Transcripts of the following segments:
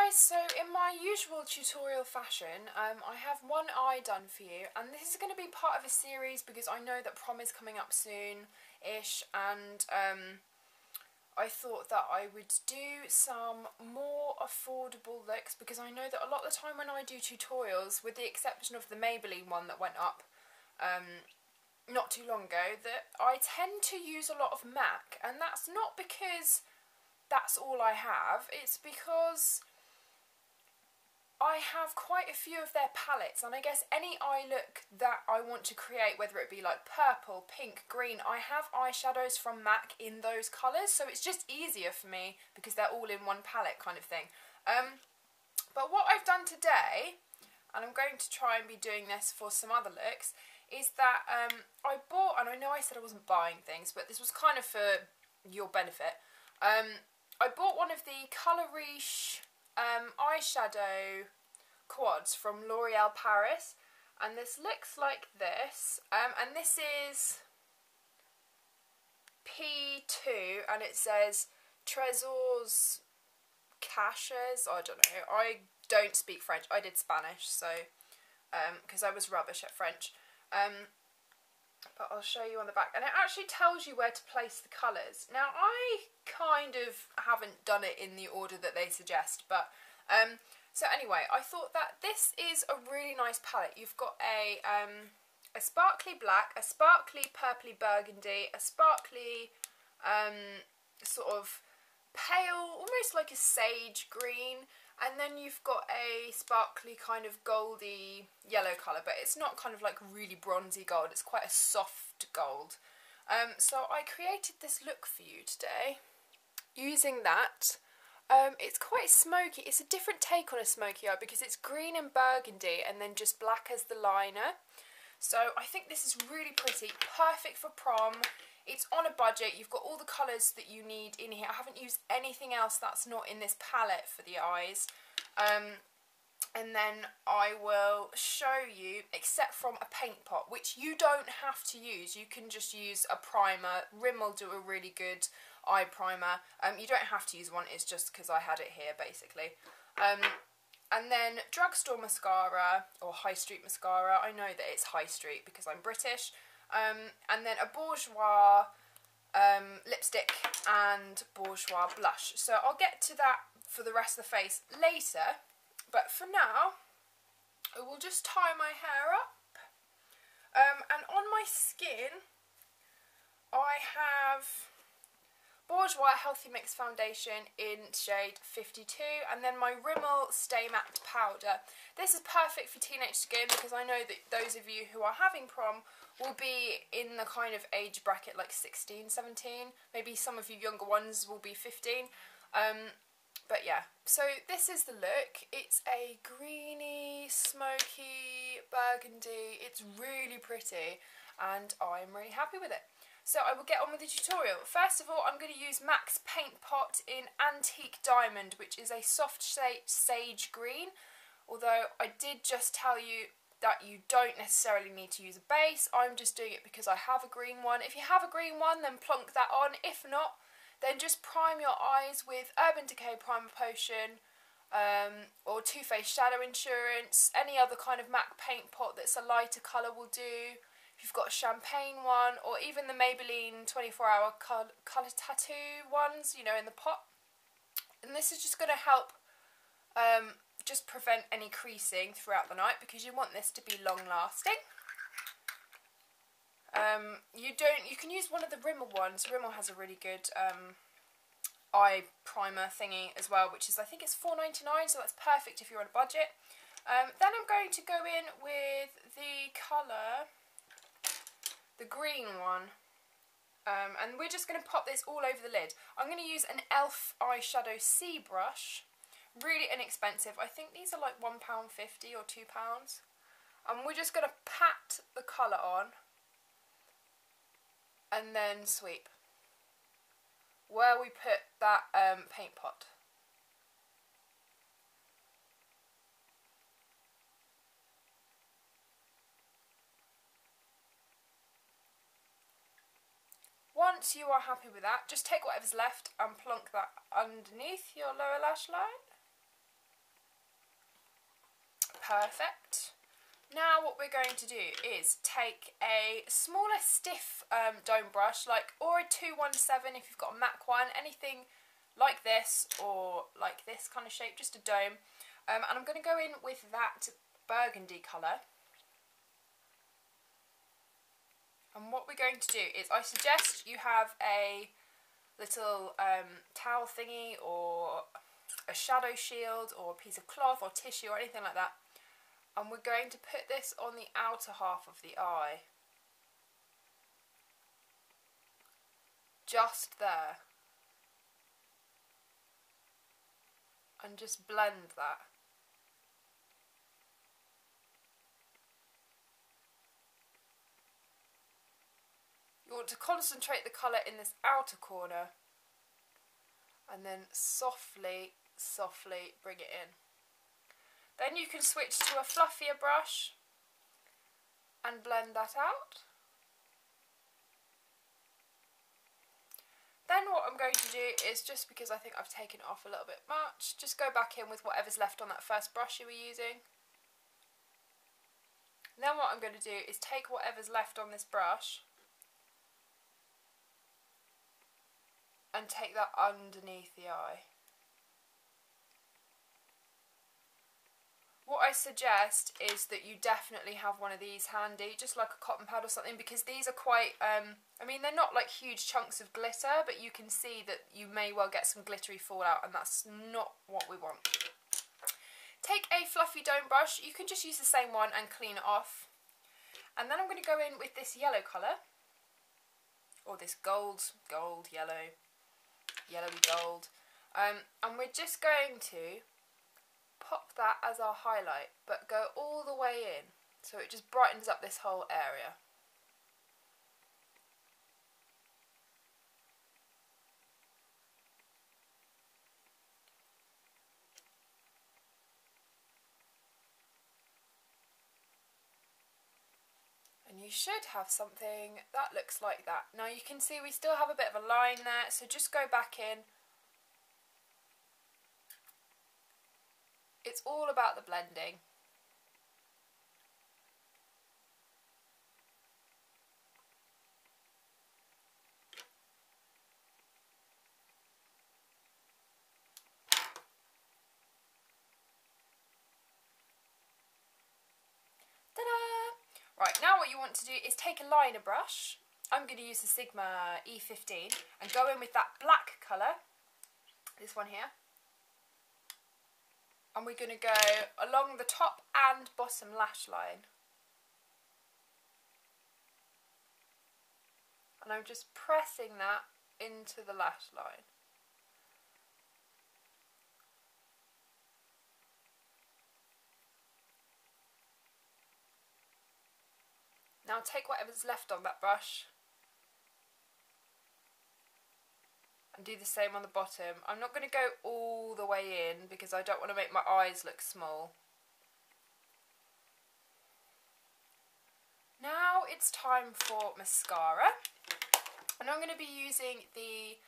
guys, so in my usual tutorial fashion, I have one eye done for you, and this is going to be part of a series because I know that prom is coming up soon-ish, and I thought that I would do some more affordable looks because I know that a lot of the time when I do tutorials, with the exception of the Maybelline one that went up not too long ago, that I tend to use a lot of MAC, and that's not because that's all I have, it's because I have quite a few of their palettes, and I guess any eye look that I want to create, whether it be like purple, pink, green, I have eyeshadows from MAC in those colours, so it's just easier for me because they're all in one palette kind of thing. But what I've done today, and I'm going to try and be doing this for some other looks, is that I bought, and I know I said I wasn't buying things, but this was kind of for your benefit. I bought one of the Colour Riche eyeshadow quads from L'Oreal Paris, and this looks like this, and this is P2, and it says Tresors caches. I don't know, I don't speak French. I did Spanish, so because I was rubbish at French. But I'll show you on the back, and it actually tells you where to place the colours. Now I kind of haven't done it in the order that they suggest, but so anyway, I thought that this is a really nice palette. You've got a sparkly black, a sparkly purpley burgundy, a sparkly sort of pale, almost like a sage green, and then you've got a sparkly kind of goldy yellow colour, but it's not kind of like really bronzy gold, it's quite a soft gold. So I created this look for you today using that. It's quite smoky. It's a different take on a smoky eye because it's green and burgundy and then just black as the liner. So I think this is really pretty, perfect for prom. It's on a budget, you've got all the colours that you need in here. I haven't used anything else that's not in this palette for the eyes. And then I will show you, except from a paint pot, which you don't have to use. You can just use a primer. Rimmel do a really good eye primer. You don't have to use one, it's just because I had it here, basically. And then drugstore mascara, or high street mascara. I know that it's high street because I'm British. And then a Bourjois lipstick and Bourjois blush. So I'll get to that for the rest of the face later, but for now I will just tie my hair up. And on my skin I have Bourjois Healthy Mix Foundation in shade 52, and then my Rimmel Stay Matte Powder. This is perfect for teenage skin because I know that those of you who are having prom will be in the kind of age bracket like 16, 17, maybe some of you younger ones will be 15. But yeah, so this is the look. It's a greeny, smoky, burgundy. It's really pretty and I'm really happy with it. So I will get on with the tutorial. First of all, I'm going to use MAC's Paint Pot in Antique Diamond, which is a soft sage green. Although I did just tell you that you don't necessarily need to use a base. I'm just doing it because I have a green one. If you have a green one, then plonk that on. If not, then just prime your eyes with Urban Decay Primer Potion, or Too Faced Shadow Insurance. Any other kind of MAC paint pot that's a lighter colour will do. If you've got a champagne one, or even the Maybelline 24-hour colour tattoo ones, you know, in the pot. And this is just going to help just prevent any creasing throughout the night because you want this to be long lasting. You can use one of the Rimmel ones. Rimmel has a really good eye primer thingy as well, which is, I think it's £4.99, so that's perfect if you're on a budget. Then I'm going to go in with the colour, the green one, and we're just going to pop this all over the lid. I'm going to use an e.l.f. eyeshadow C brush, really inexpensive. I think these are like £1.50 or £2, and we're just going to pat the colour on and then sweep where we put that paint pot. Once you are happy with that, just take whatever's left and plonk that underneath your lower lash line. Perfect. Now what we're going to do is take a smaller stiff dome brush, or a 217 if you've got a MAC one, anything like this or like this kind of shape, just a dome. And I'm going to go in with that burgundy colour. And what we're going to do is, I suggest you have a little towel thingy or a shadow shield or a piece of cloth or tissue or anything like that. And we're going to put this on the outer half of the eye. Just there. And just blend that. You want to concentrate the colour in this outer corner and then softly, softly bring it in. Then you can switch to a fluffier brush and blend that out. Then what I'm going to do is, just because I think I've taken it off a little bit much, just go back in with whatever's left on that first brush you were using. And then what I'm going to do is take whatever's left on this brush and take that underneath the eye. What I suggest is that you definitely have one of these handy, just like a cotton pad or something, because these are quite, I mean, they're not like huge chunks of glitter, but you can see that you may well get some glittery fallout, and that's not what we want. Take a fluffy dome brush. You can just use the same one and clean it off. And then I'm going to go in with this yellow colour, or this yellowy gold, and we're just going to pop that as our highlight, but go all the way in, so it just brightens up this whole area. And you should have something that looks like that. Now you can see we still have a bit of a line there, so just go back in. It's all about the blending. Ta-da! Right, now what you want to do is take a liner brush. I'm going to use the Sigma E15 and go in with that black colour, this one here. And we're going to go along the top and bottom lash line. And I'm just pressing that into the lash line. Now take whatever's left on that brush and do the same on the bottom. I'm not going to go all the way in because I don't want to make my eyes look small. Now it's time for mascara, and I'm going to be using the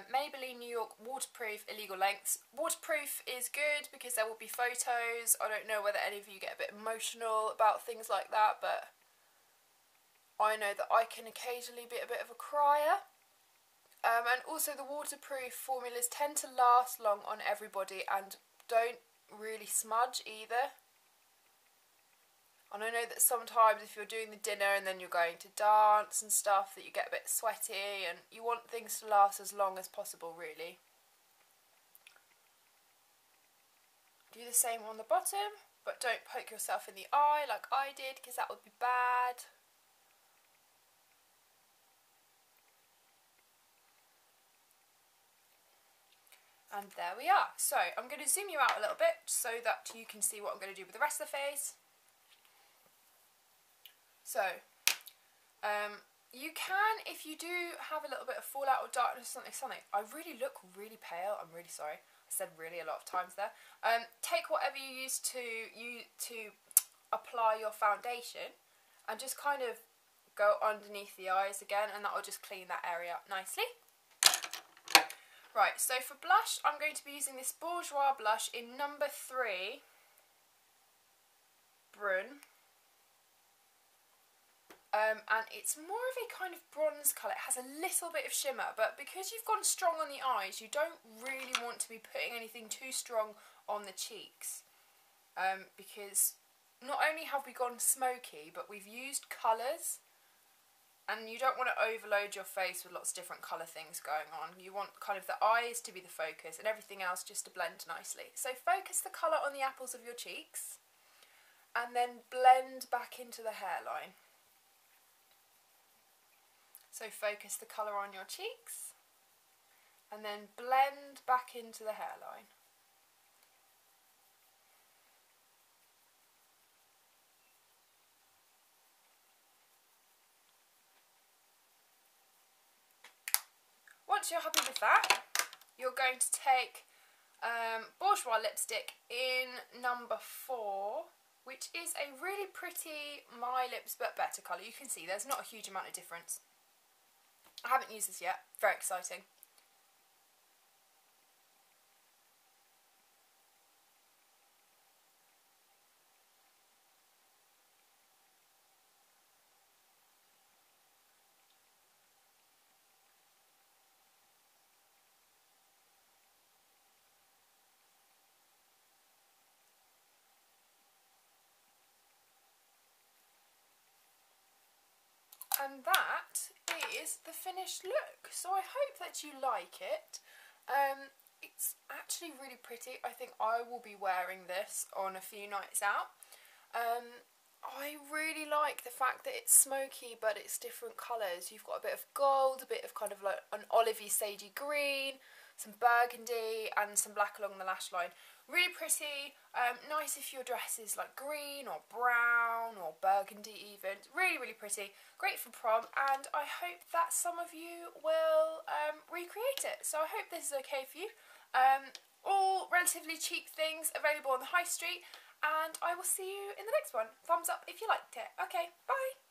Maybelline New York Waterproof Illegal Lengths. Waterproof is good because there will be photos. I don't know whether any of you get a bit emotional about things like that, but I know that I can occasionally be a bit of a crier. And also the waterproof formulas tend to last long on everybody and don't really smudge either. And I know that sometimes if you're doing the dinner and then you're going to dance and stuff, that you get a bit sweaty, and you want things to last as long as possible, really. Do the same on the bottom, but don't poke yourself in the eye like I did, because that would be bad. And there we are. So I'm going to zoom you out a little bit so that you can see what I'm going to do with the rest of the face. So, you can, if you do have a little bit of fallout or darkness or something, I really look really pale, I'm really sorry, I said really a lot of times there. Take whatever you use to apply your foundation and just kind of go underneath the eyes again, and that will just clean that area up nicely. Right, so for blush, I'm going to be using this Bourjois blush in number 3. Brun. And it's more of a kind of bronze colour. It has a little bit of shimmer, but because you've gone strong on the eyes, you don't really want to be putting anything too strong on the cheeks. Because not only have we gone smoky, but we've used colours, and you don't want to overload your face with lots of different colour things going on. You want kind of the eyes to be the focus and everything else just to blend nicely. So focus the colour on the apples of your cheeks, and then blend back into the hairline. So focus the colour on your cheeks and then blend back into the hairline. Once you're happy with that, you're going to take Bourjois Lipstick in number 4, which is a really pretty My Lips But Better colour. You can see there's not a huge amount of difference. I haven't used this yet. Very exciting. And that is the finished look. So I hope that you like it. It's actually really pretty. I think I will be wearing this on a few nights out. I really like the fact that it's smoky but it's different colours. You've got a bit of gold, a bit of kind of like an olivey sagey green, some burgundy and some black along the lash line. Really pretty, nice if your dress is like green or brown or burgundy even. Really, really pretty. Great for prom, and I hope that some of you will recreate it. So I hope this is okay for you. All relatively cheap things available on the high street, and I will see you in the next one. Thumbs up if you liked it. Okay, bye!